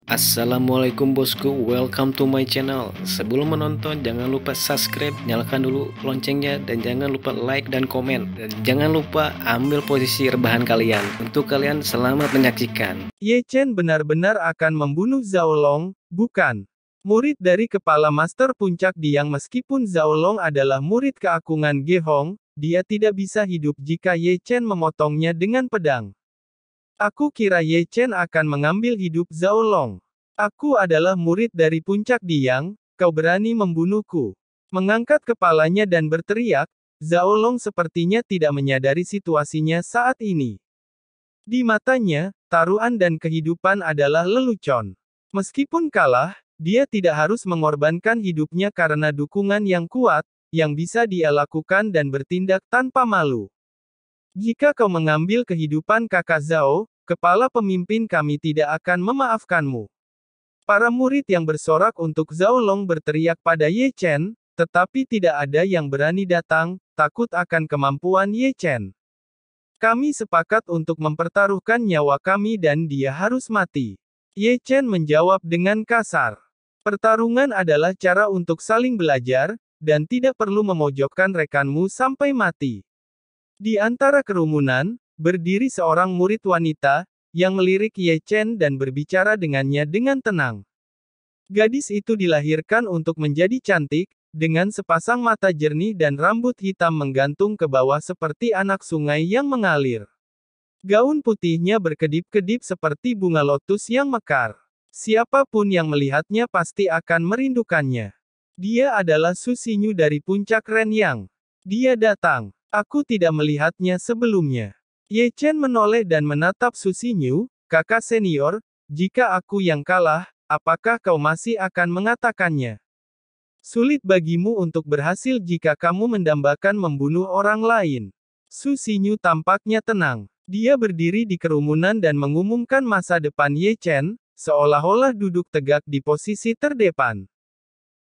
Assalamualaikum bosku, welcome to my channel. Sebelum menonton jangan lupa subscribe, nyalakan dulu loncengnya, dan jangan lupa like dan komen. Dan jangan lupa ambil posisi rebahan kalian. Untuk kalian selamat menyaksikan. Ye Chen benar-benar akan membunuh Zhao Long, bukan? Murid dari kepala master puncak Diang. Meskipun Zhao Long adalah murid keagungan Ge Hong, dia tidak bisa hidup jika Ye Chen memotongnya dengan pedang. Aku kira Ye Chen akan mengambil hidup Zhao Long. Aku adalah murid dari puncak Diang, kau berani membunuhku. Mengangkat kepalanya dan berteriak, Zhao Long sepertinya tidak menyadari situasinya saat ini. Di matanya, taruhan dan kehidupan adalah lelucon. Meskipun kalah, dia tidak harus mengorbankan hidupnya karena dukungan yang kuat, yang bisa dia lakukan dan bertindak tanpa malu. Jika kau mengambil kehidupan kakak Zhao, kepala pemimpin kami tidak akan memaafkanmu. Para murid yang bersorak untuk Zhao Long berteriak pada Ye Chen, tetapi tidak ada yang berani datang, takut akan kemampuan Ye Chen. Kami sepakat untuk mempertaruhkan nyawa kami dan dia harus mati. Ye Chen menjawab dengan kasar. Pertarungan adalah cara untuk saling belajar, dan tidak perlu memojokkan rekanmu sampai mati. Di antara kerumunan, berdiri seorang murid wanita, yang melirik Ye Chen dan berbicara dengannya dengan tenang. Gadis itu dilahirkan untuk menjadi cantik, dengan sepasang mata jernih dan rambut hitam menggantung ke bawah seperti anak sungai yang mengalir. Gaun putihnya berkedip-kedip seperti bunga lotus yang mekar. Siapapun yang melihatnya pasti akan merindukannya. Dia adalah Su Xinyu dari puncak Renyang. Dia datang. Aku tidak melihatnya sebelumnya. Ye Chen menoleh dan menatap Su Xinyu, kakak senior, jika aku yang kalah, apakah kau masih akan mengatakannya? Sulit bagimu untuk berhasil jika kamu mendambakan membunuh orang lain. Su Xinyu tampaknya tenang. Dia berdiri di kerumunan dan mengumumkan masa depan Ye Chen, seolah-olah duduk tegak di posisi terdepan.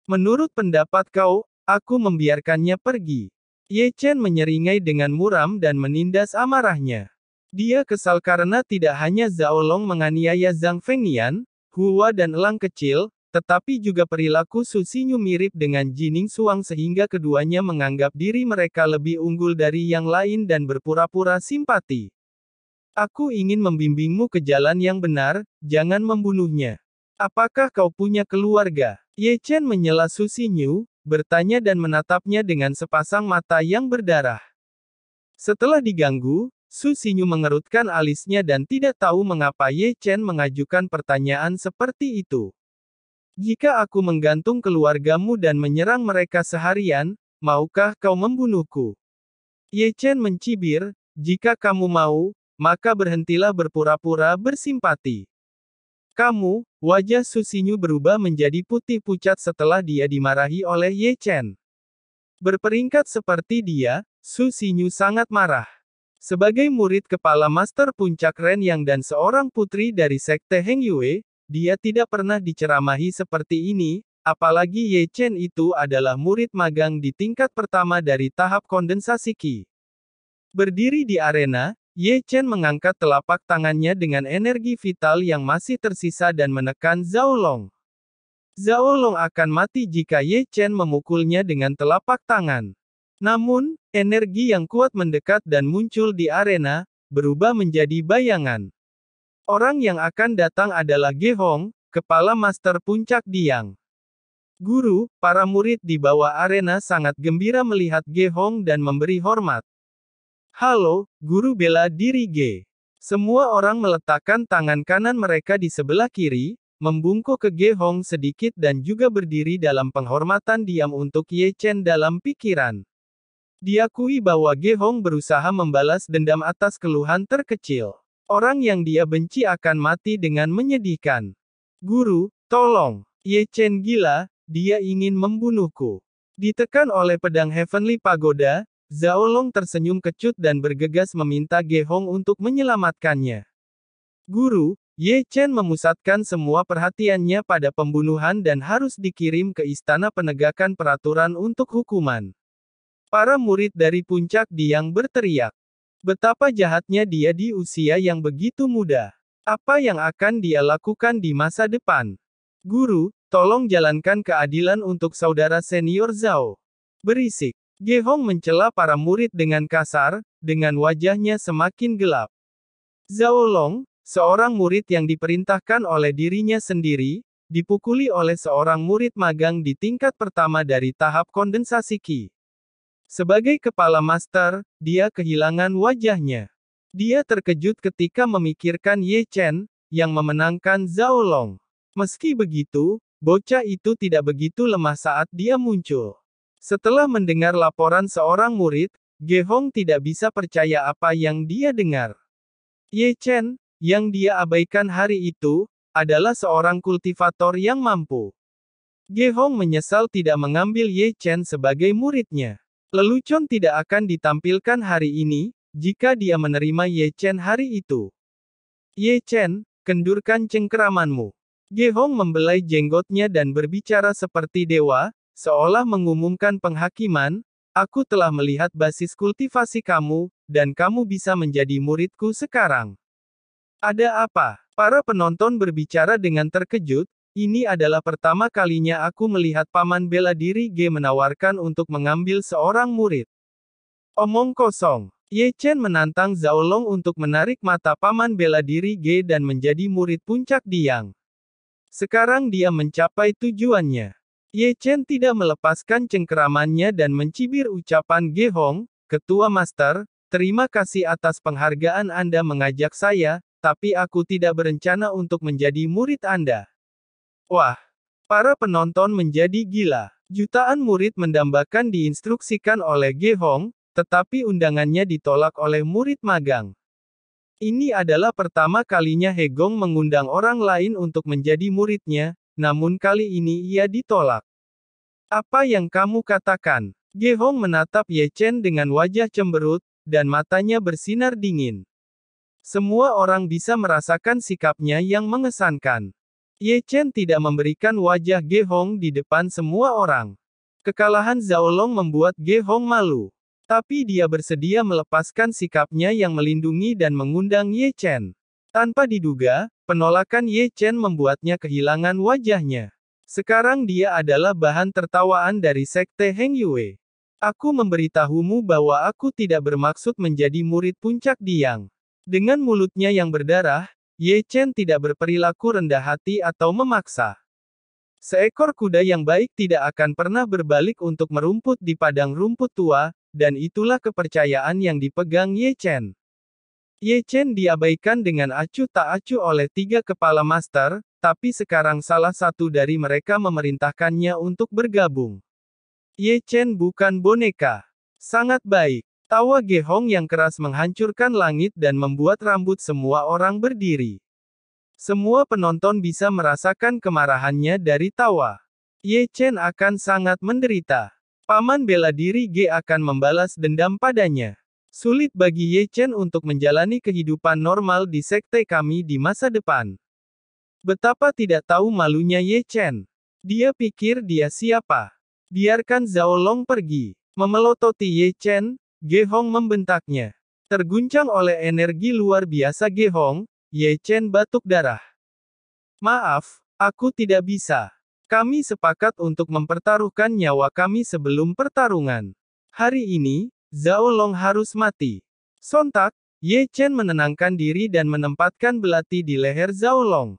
Menurut pendapat kau, aku membiarkannya pergi. Ye Chen menyeringai dengan muram dan menindas amarahnya. Dia kesal karena tidak hanya Zhao Long menganiaya Zhang Fengnian, Hua dan Elang kecil, tetapi juga perilaku Su Xinyu mirip dengan Jining Suang sehingga keduanya menganggap diri mereka lebih unggul dari yang lain dan berpura-pura simpati. Aku ingin membimbingmu ke jalan yang benar, jangan membunuhnya. Apakah kau punya keluarga? Ye Chen menyela Su Xinyu, bertanya dan menatapnya dengan sepasang mata yang berdarah. Setelah diganggu, Su Xinyu mengerutkan alisnya dan tidak tahu mengapa Ye Chen mengajukan pertanyaan seperti itu. Jika aku menggantung keluargamu dan menyerang mereka seharian, maukah kau membunuhku? Ye Chen mencibir, jika kamu mau, maka berhentilah berpura-pura bersimpati. Kamu, wajah Su Xinyu berubah menjadi putih pucat setelah dia dimarahi oleh Ye Chen. Berperingkat seperti dia, Su Xinyu sangat marah. Sebagai murid kepala master puncak Renyang dan seorang putri dari sekte Heng Yue, dia tidak pernah diceramahi seperti ini, apalagi Ye Chen itu adalah murid magang di tingkat pertama dari tahap kondensasi Qi. Berdiri di arena, Ye Chen mengangkat telapak tangannya dengan energi vital yang masih tersisa dan menekan Zhao Long. Zhao Long akan mati jika Ye Chen memukulnya dengan telapak tangan. Namun, energi yang kuat mendekat dan muncul di arena, berubah menjadi bayangan. Orang yang akan datang adalah Ge Hong, kepala master puncak Diang. Guru, para murid di bawah arena sangat gembira melihat Ge Hong dan memberi hormat. Halo, guru bela diri Ge. Semua orang meletakkan tangan kanan mereka di sebelah kiri, membungkuk ke Ge Hong sedikit dan juga berdiri dalam penghormatan diam untuk Ye Chen dalam pikiran. Diakui bahwa Ge Hong berusaha membalas dendam atas keluhan terkecil. Orang yang dia benci akan mati dengan menyedihkan. Guru, tolong. Ye Chen gila, dia ingin membunuhku. Ditekan oleh pedang Heavenly Pagoda, Zhao Long tersenyum kecut dan bergegas meminta Ge Hong untuk menyelamatkannya. Guru, Ye Chen memusatkan semua perhatiannya pada pembunuhan dan harus dikirim ke Istana Penegakan Peraturan untuk hukuman. Para murid dari puncak Diang berteriak. Betapa jahatnya dia di usia yang begitu muda. Apa yang akan dia lakukan di masa depan? Guru, tolong jalankan keadilan untuk saudara senior Zhao. Berisik. Ge Hong mencela para murid dengan kasar, dengan wajahnya semakin gelap. Zhao Long, seorang murid yang diperintahkan oleh dirinya sendiri, dipukuli oleh seorang murid magang di tingkat pertama dari tahap kondensasi Qi. Sebagai kepala master, dia kehilangan wajahnya. Dia terkejut ketika memikirkan Ye Chen, yang memenangkan Zhao Long. Meski begitu, bocah itu tidak begitu lemah saat dia muncul. Setelah mendengar laporan seorang murid, Ge Hong tidak bisa percaya apa yang dia dengar. Ye Chen, yang dia abaikan hari itu, adalah seorang kultivator yang mampu. Ge Hong menyesal tidak mengambil Ye Chen sebagai muridnya. Lelucon tidak akan ditampilkan hari ini, jika dia menerima Ye Chen hari itu. Ye Chen, kendurkan cengkeramanmu. Ge Hong membelai jenggotnya dan berbicara seperti dewa, seolah mengumumkan penghakiman, aku telah melihat basis kultivasi kamu, dan kamu bisa menjadi muridku sekarang. Ada apa? Para penonton berbicara dengan terkejut, ini adalah pertama kalinya aku melihat paman bela diri Ge menawarkan untuk mengambil seorang murid. Omong kosong. Ye Chen menantang Zhao Long untuk menarik mata paman bela diri Ge dan menjadi murid puncak Diang. Sekarang dia mencapai tujuannya. Ye Chen tidak melepaskan cengkeramannya dan mencibir ucapan Ge Hong, Ketua Master, terima kasih atas penghargaan Anda mengajak saya, tapi aku tidak berencana untuk menjadi murid Anda. Wah! Para penonton menjadi gila. Jutaan murid mendambakan diinstruksikan oleh Ge Hong, tetapi undangannya ditolak oleh murid magang. Ini adalah pertama kalinya He Gong mengundang orang lain untuk menjadi muridnya, namun kali ini ia ditolak. Apa yang kamu katakan? Ge Hong menatap Ye Chen dengan wajah cemberut, dan matanya bersinar dingin. Semua orang bisa merasakan sikapnya yang mengesankan. Ye Chen tidak memberikan wajah Ge Hong di depan semua orang. Kekalahan Zhao Long membuat Ge Hong malu. Tapi dia bersedia melepaskan sikapnya yang melindungi dan mengundang Ye Chen. Tanpa diduga, penolakan Ye Chen membuatnya kehilangan wajahnya. Sekarang dia adalah bahan tertawaan dari sekte Heng Yue. Aku memberitahumu bahwa aku tidak bermaksud menjadi murid puncak Diang. Dengan mulutnya yang berdarah, Ye Chen tidak berperilaku rendah hati atau memaksa. Seekor kuda yang baik tidak akan pernah berbalik untuk merumput di padang rumput tua, dan itulah kepercayaan yang dipegang Ye Chen. Ye Chen diabaikan dengan acuh tak acuh oleh 3 kepala master, tapi sekarang salah satu dari mereka memerintahkannya untuk bergabung. Ye Chen bukan boneka. Sangat baik. Tawa Ge Hong yang keras menghancurkan langit dan membuat rambut semua orang berdiri. Semua penonton bisa merasakan kemarahannya dari tawa. Ye Chen akan sangat menderita. Paman bela diri Ge akan membalas dendam padanya. Sulit bagi Ye Chen untuk menjalani kehidupan normal di sekte kami di masa depan. Betapa tidak tahu malunya Ye Chen. Dia pikir dia siapa? Biarkan Zhao Long pergi. Memelototi Ye Chen, Ge Hong membentaknya. Terguncang oleh energi luar biasa Ge Hong, Ye Chen batuk darah. Maaf, aku tidak bisa. Kami sepakat untuk mempertaruhkan nyawa kami sebelum pertarungan. Hari ini, Zhao Long harus mati. Sontak, Ye Chen menenangkan diri dan menempatkan belati di leher Zhao Long.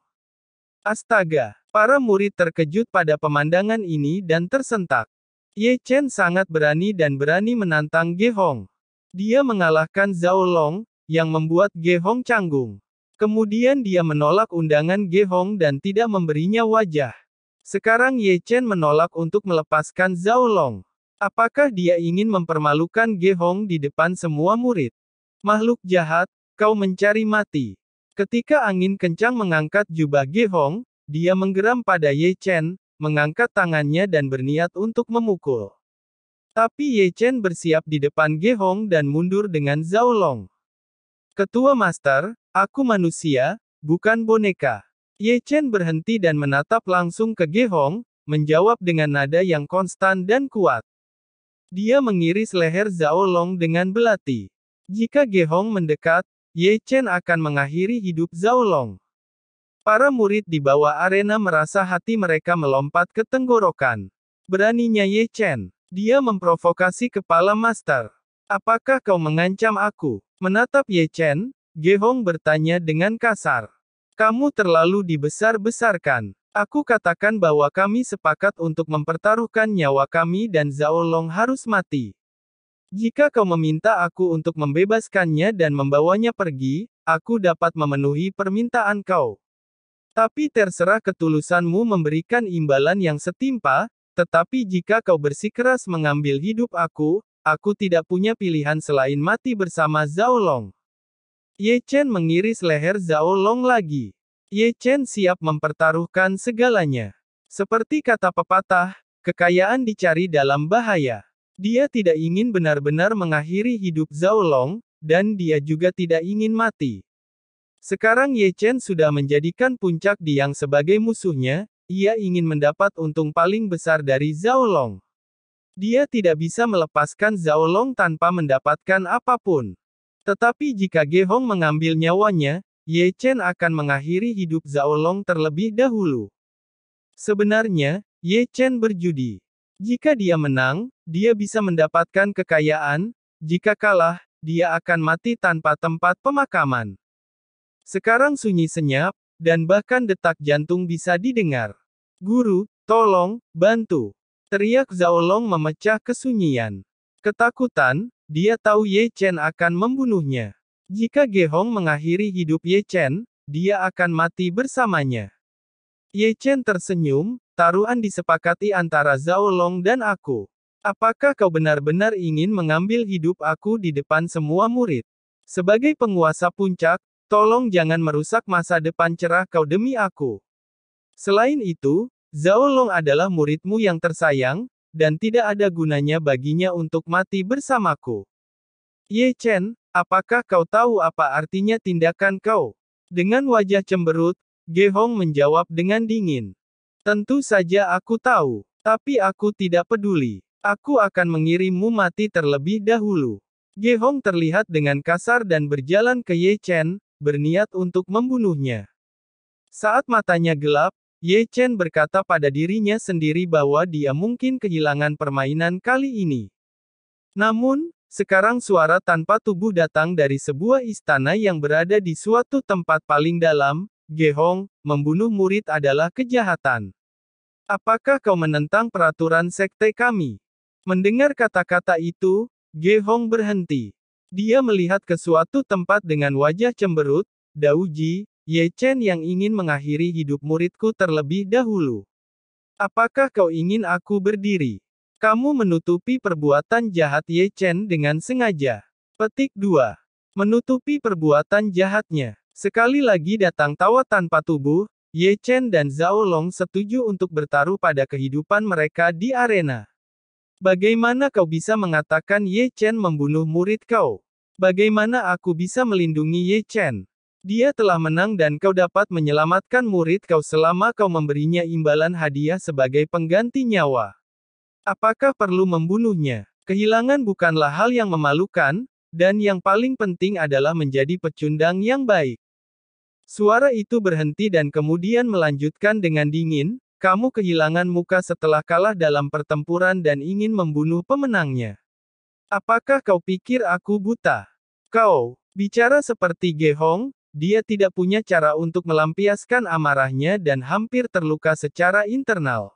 Astaga, para murid terkejut pada pemandangan ini dan tersentak. Ye Chen sangat berani dan berani menantang Ge Hong. Dia mengalahkan Zhao Long, yang membuat Ge Hong canggung. Kemudian dia menolak undangan Ge Hong dan tidak memberinya wajah. Sekarang Ye Chen menolak untuk melepaskan Zhao Long. Apakah dia ingin mempermalukan Ge Hong di depan semua murid? Makhluk jahat, kau mencari mati. Ketika angin kencang mengangkat jubah Ge Hong, dia menggeram pada Ye Chen, mengangkat tangannya dan berniat untuk memukul. Tapi Ye Chen bersiap di depan Ge Hong dan mundur dengan Zhao Long. Ketua Master, aku manusia, bukan boneka. Ye Chen berhenti dan menatap langsung ke Ge Hong, menjawab dengan nada yang konstan dan kuat. Dia mengiris leher Zhao Long dengan belati. Jika Ge Hong mendekat, Ye Chen akan mengakhiri hidup Zhao Long. Para murid di bawah arena merasa hati mereka melompat ke tenggorokan. Beraninya Ye Chen. Dia memprovokasi kepala master. Apakah kau mengancam aku? Menatap Ye Chen, Ge Hong bertanya dengan kasar. Kamu terlalu dibesar-besarkan. Aku katakan bahwa kami sepakat untuk mempertaruhkan nyawa kami dan Zhao Long harus mati. Jika kau meminta aku untuk membebaskannya dan membawanya pergi, aku dapat memenuhi permintaan kau. Tapi terserah ketulusanmu memberikan imbalan yang setimpa, tetapi jika kau bersikeras mengambil hidup aku tidak punya pilihan selain mati bersama Zhao Long. Ye Chen mengiris leher Zhao Long lagi. Ye Chen siap mempertaruhkan segalanya. Seperti kata pepatah, kekayaan dicari dalam bahaya. Dia tidak ingin benar-benar mengakhiri hidup Zhao Long, dan dia juga tidak ingin mati. Sekarang Ye Chen sudah menjadikan Puncak Diang sebagai musuhnya, ia ingin mendapat untung paling besar dari Zhao Long. Dia tidak bisa melepaskan Zhao Long tanpa mendapatkan apapun. Tetapi jika Ge Hong mengambil nyawanya, Ye Chen akan mengakhiri hidup Zhao Long terlebih dahulu. Sebenarnya, Ye Chen berjudi. Jika dia menang, dia bisa mendapatkan kekayaan, jika kalah, dia akan mati tanpa tempat pemakaman. Sekarang sunyi senyap, dan bahkan detak jantung bisa didengar. Guru, tolong, bantu. Teriak Zhao Long memecah kesunyian. Ketakutan, dia tahu Ye Chen akan membunuhnya. Jika Ge Hong mengakhiri hidup Ye Chen, dia akan mati bersamanya. Ye Chen tersenyum, taruhan disepakati antara Zhao Long dan aku. Apakah kau benar-benar ingin mengambil hidup aku di depan semua murid? Sebagai penguasa puncak, tolong jangan merusak masa depan cerah kau demi aku. Selain itu, Zhao Long adalah muridmu yang tersayang, dan tidak ada gunanya baginya untuk mati bersamaku. Ye Chen, apakah kau tahu apa artinya tindakan kau? Dengan wajah cemberut, Ge Hong menjawab dengan dingin. Tentu saja aku tahu, tapi aku tidak peduli. Aku akan mengirimmu mati terlebih dahulu. Ge Hong terlihat dengan kasar dan berjalan ke Ye Chen, berniat untuk membunuhnya. Saat matanya gelap, Ye Chen berkata pada dirinya sendiri bahwa dia mungkin kehilangan permainan kali ini. Namun, sekarang suara tanpa tubuh datang dari sebuah istana yang berada di suatu tempat paling dalam. Ge Hong, membunuh murid adalah kejahatan. Apakah kau menentang peraturan sekte kami? Mendengar kata-kata itu, Ge Hong berhenti. Dia melihat ke suatu tempat dengan wajah cemberut, Dauji, Ye Chen yang ingin mengakhiri hidup muridku terlebih dahulu. Apakah kau ingin aku berdiri? Kamu menutupi perbuatan jahat Ye Chen dengan sengaja. Petik 2. Menutupi perbuatan jahatnya. Sekali lagi datang tawa tanpa tubuh, Ye Chen dan Zhao Long setuju untuk bertaruh pada kehidupan mereka di arena. Bagaimana kau bisa mengatakan Ye Chen membunuh murid kau? Bagaimana aku bisa melindungi Ye Chen? Dia telah menang dan kau dapat menyelamatkan murid kau selama kau memberinya imbalan hadiah sebagai pengganti nyawa. Apakah perlu membunuhnya? Kehilangan bukanlah hal yang memalukan, dan yang paling penting adalah menjadi pecundang yang baik. Suara itu berhenti dan kemudian melanjutkan dengan dingin, kamu kehilangan muka setelah kalah dalam pertempuran dan ingin membunuh pemenangnya. Apakah kau pikir aku buta? Kau bicara seperti Ge Hong, dia tidak punya cara untuk melampiaskan amarahnya dan hampir terluka secara internal.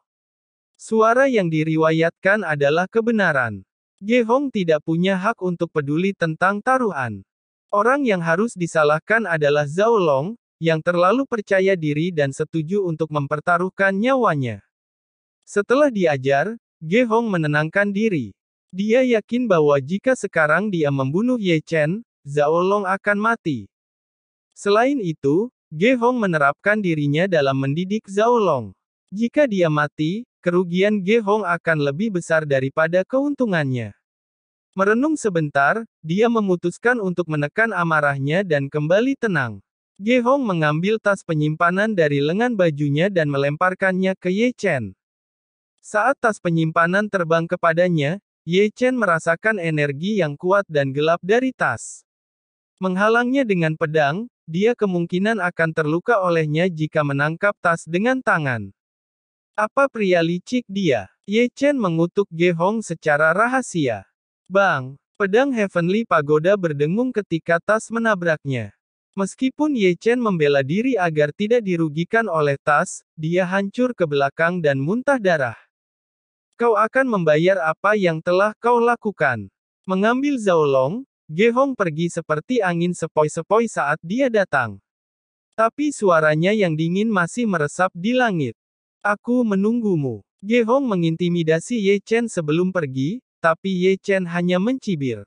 Suara yang diriwayatkan adalah kebenaran. Ge Hong tidak punya hak untuk peduli tentang taruhan. Orang yang harus disalahkan adalah Zhao Long, yang terlalu percaya diri dan setuju untuk mempertaruhkan nyawanya. Setelah diajar, Ge Hong menenangkan diri. Dia yakin bahwa jika sekarang dia membunuh Ye Chen, Zhao Long akan mati. Selain itu, Ge Hong menerapkan dirinya dalam mendidik Zhao Long. Jika dia mati, kerugian Ge Hong akan lebih besar daripada keuntungannya. Merenung sebentar, dia memutuskan untuk menekan amarahnya dan kembali tenang. Ge Hong mengambil tas penyimpanan dari lengan bajunya dan melemparkannya ke Ye Chen. Saat tas penyimpanan terbang kepadanya, Ye Chen merasakan energi yang kuat dan gelap dari tas. Menghalangnya dengan pedang, dia kemungkinan akan terluka olehnya jika menangkap tas dengan tangan. Apa pria licik dia? Ye Chen mengutuk Ge Hong secara rahasia. Bang! Pedang Heavenly Pagoda berdengung ketika tas menabraknya. Meskipun Ye Chen membela diri agar tidak dirugikan oleh tas, dia hancur ke belakang dan muntah darah. Kau akan membayar apa yang telah kau lakukan. Mengambil Zhao Long, Ge Hong pergi seperti angin sepoi-sepoi saat dia datang. Tapi suaranya yang dingin masih meresap di langit. Aku menunggumu. Ge Hong mengintimidasi Ye Chen sebelum pergi, tapi Ye Chen hanya mencibir.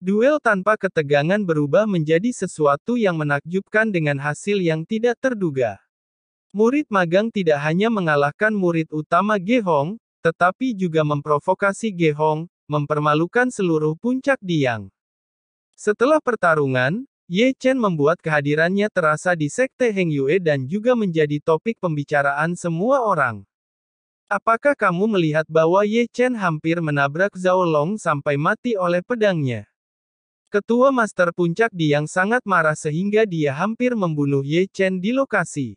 Duel tanpa ketegangan berubah menjadi sesuatu yang menakjubkan dengan hasil yang tidak terduga. Murid magang tidak hanya mengalahkan murid utama Ge Hong, tetapi juga memprovokasi Ge Hong, mempermalukan seluruh puncak Diang. Setelah pertarungan, Ye Chen membuat kehadirannya terasa di Sekte Heng Yue dan juga menjadi topik pembicaraan semua orang. Apakah kamu melihat bahwa Ye Chen hampir menabrak Zhao Long sampai mati oleh pedangnya? Ketua Master Puncak Diang sangat marah sehingga dia hampir membunuh Ye Chen di lokasi.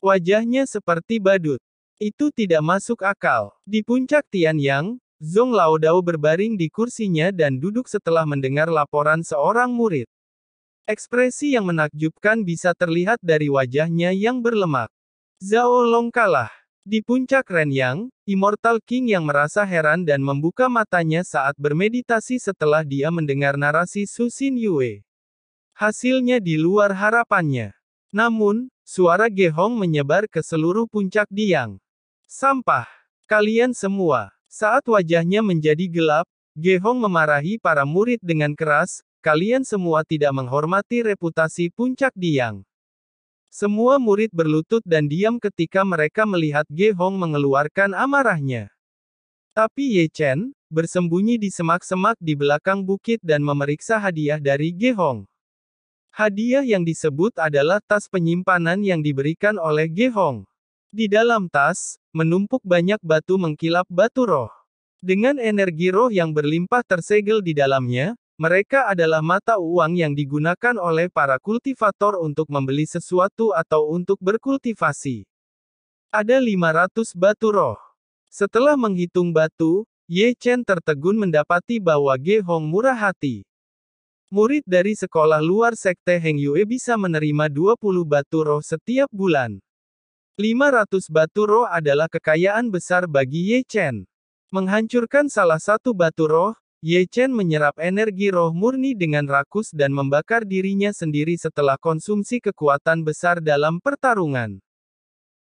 Wajahnya seperti badut. Itu tidak masuk akal. Di puncak Tianyang, Zhong Laodao berbaring di kursinya dan duduk setelah mendengar laporan seorang murid. Ekspresi yang menakjubkan bisa terlihat dari wajahnya yang berlemak. Zhao Long kalah. Di puncak Renyang, Immortal King yang merasa heran dan membuka matanya saat bermeditasi setelah dia mendengar narasi Su Xin Yue. Hasilnya di luar harapannya. Namun, suara Ge Hong menyebar ke seluruh puncak Diang. Sampah! Kalian semua! Saat wajahnya menjadi gelap, Ge Hong memarahi para murid dengan keras, kalian semua tidak menghormati reputasi puncak Diang. Semua murid berlutut dan diam ketika mereka melihat Ge Hong mengeluarkan amarahnya. Tapi Ye Chen, bersembunyi di semak-semak di belakang bukit dan memeriksa hadiah dari Ge Hong. Hadiah yang disebut adalah tas penyimpanan yang diberikan oleh Ge Hong. Di dalam tas, menumpuk banyak batu mengkilap batu roh. Dengan energi roh yang berlimpah tersegel di dalamnya, mereka adalah mata uang yang digunakan oleh para kultivator untuk membeli sesuatu atau untuk berkultivasi. Ada 500 batu roh. Setelah menghitung batu, Ye Chen tertegun mendapati bahwa Ge Hong murah hati. Murid dari sekolah luar Sekte Heng Yue bisa menerima 20 batu roh setiap bulan. 500 batu roh adalah kekayaan besar bagi Ye Chen. Menghancurkan salah satu batu roh, Ye Chen menyerap energi roh murni dengan rakus dan membakar dirinya sendiri setelah konsumsi kekuatan besar dalam pertarungan.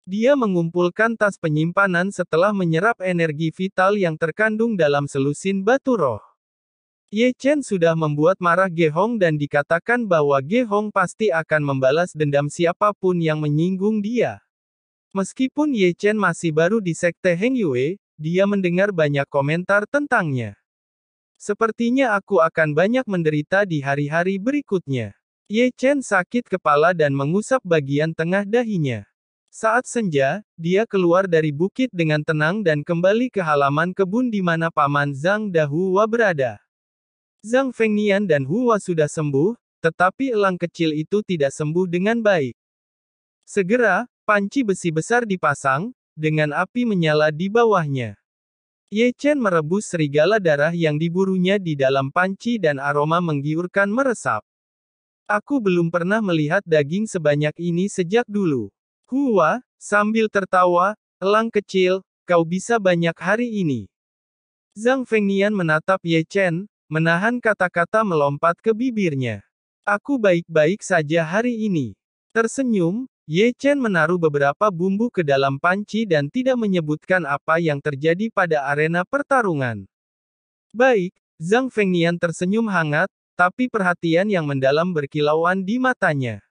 Dia mengumpulkan tas penyimpanan setelah menyerap energi vital yang terkandung dalam selusin batu roh. Ye Chen sudah membuat marah Ge Hong dan dikatakan bahwa Ge Hong pasti akan membalas dendam siapapun yang menyinggung dia. Meskipun Ye Chen masih baru di Sekte Heng Yue, dia mendengar banyak komentar tentangnya. Sepertinya aku akan banyak menderita di hari-hari berikutnya. Ye Chen sakit kepala dan mengusap bagian tengah dahinya. Saat senja, dia keluar dari bukit dengan tenang dan kembali ke halaman kebun di mana Paman Zhang dan Hua berada. Zhang Fengnian dan Hua sudah sembuh, tetapi elang kecil itu tidak sembuh dengan baik. Segera, panci besi besar dipasang, dengan api menyala di bawahnya. Ye Chen merebus serigala darah yang diburunya di dalam panci dan aroma menggiurkan meresap. Aku belum pernah melihat daging sebanyak ini sejak dulu. Hua, sambil tertawa, elang kecil, kau bisa banyak hari ini. Zhang Fengnian menatap Ye Chen, menahan kata-kata melompat ke bibirnya. Aku baik-baik saja hari ini. Tersenyum, Ye Chen menaruh beberapa bumbu ke dalam panci dan tidak menyebutkan apa yang terjadi pada arena pertarungan. Baik, Zhang Fengnian tersenyum hangat, tapi perhatian yang mendalam berkilauan di matanya.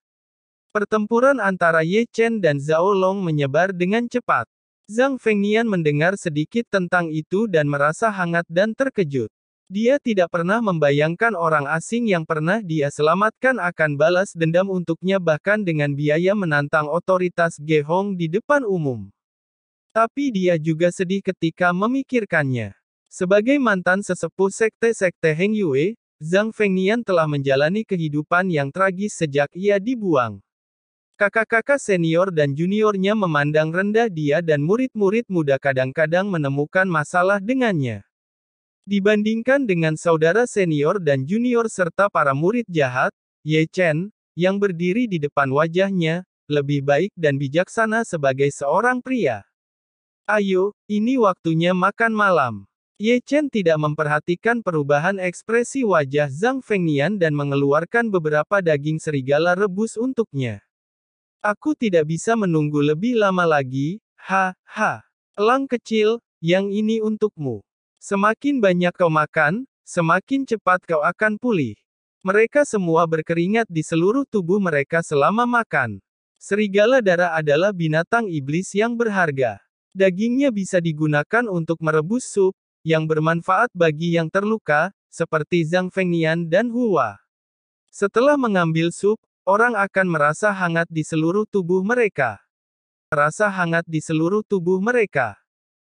Pertempuran antara Ye Chen dan Zhao Long menyebar dengan cepat. Zhang Fengnian mendengar sedikit tentang itu dan merasa hangat dan terkejut. Dia tidak pernah membayangkan orang asing yang pernah dia selamatkan akan balas dendam untuknya bahkan dengan biaya menantang otoritas Ge Hong di depan umum. Tapi dia juga sedih ketika memikirkannya. Sebagai mantan sesepuh sekte-sekte Heng Yue, Zhang Fengnian telah menjalani kehidupan yang tragis sejak ia dibuang. Kakak-kakak senior dan juniornya memandang rendah dia dan murid-murid muda kadang-kadang menemukan masalah dengannya. Dibandingkan dengan saudara senior dan junior serta para murid jahat, Ye Chen, yang berdiri di depan wajahnya, lebih baik dan bijaksana sebagai seorang pria. Ayo, ini waktunya makan malam. Ye Chen tidak memperhatikan perubahan ekspresi wajah Zhang Fengnian dan mengeluarkan beberapa daging serigala rebus untuknya. Aku tidak bisa menunggu lebih lama lagi, Elang kecil, yang ini untukmu. Semakin banyak kau makan, semakin cepat kau akan pulih. Mereka semua berkeringat di seluruh tubuh mereka selama makan. Serigala darah adalah binatang iblis yang berharga. Dagingnya bisa digunakan untuk merebus sup, yang bermanfaat bagi yang terluka, seperti Zhang Fengnian dan Hua. Setelah mengambil sup, orang akan merasa hangat di seluruh tubuh mereka. Rasa hangat di seluruh tubuh mereka.